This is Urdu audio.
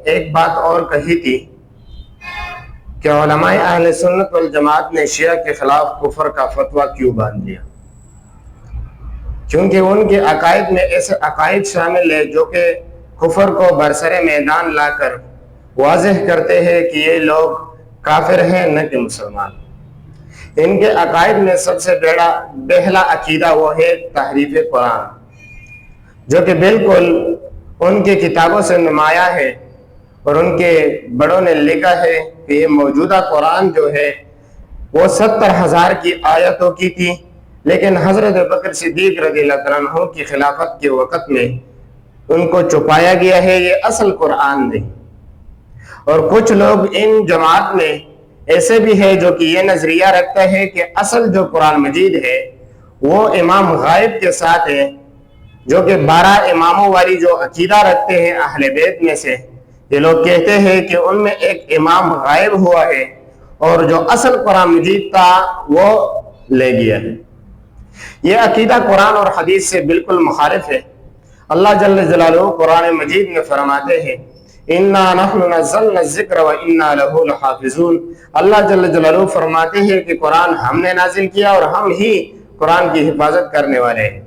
ایک بات اور کہی تھی کہ علماء اہل سنت والجماعت نے شیعہ کے خلاف کفر کا فتویٰ کیوں باندھ دیا؟ کیونکہ ان کے عقائد میں ایسے عقائد شامل ہیں جو کہ کفر کو برسر میدان لا کر واضح کرتے ہیں کہ یہ لوگ کافر ہیں نہ کہ مسلمان۔ ان کے عقائد میں سب سے پہلا عقیدہ وہ ہے تحریف قرآن، جو کہ بالکل ان کی کتابوں سے نمایاں ہے، اور ان کے بڑوں نے لکھا ہے کہ یہ موجودہ قرآن جو ہے وہ 70,000 کی آیتوں کی تھی، لیکن حضرت بکر صدیق رضی اللہ عنہ کی خلافت کے وقت میں ان کو چھپایا گیا ہے، یہ اصل قرآن نہیں۔ اور کچھ لوگ ان جماعت میں ایسے بھی ہے جو کہ یہ نظریہ رکھتا ہے کہ اصل جو قرآن مجید ہے وہ امام غائب کے ساتھ ہے، جو کہ 12 اماموں والی جو عقیدہ رکھتے ہیں اہل بیت میں سے، یہ لوگ کہتے ہیں کہ ان میں ایک امام غائب ہوا ہے اور جو اصل قرآن مجید تھا وہ لے گیا ہے۔ یہ عقیدہ قرآن اور حدیث سے بالکل مخالف ہے۔ اللہ جل جلالہ قرآن مجید میں فرماتے ہیں اِنَّا نَحْنُ نَزَّلْنَا الذِّكْرَ وَإِنَّا لَهُ لَحَافِظُونَ۔ اللہ جل جلالہ فرماتے ہیں کہ قرآن ہم نے نازل کیا اور ہم ہی قرآن کی حفاظت کرنے والے ہیں۔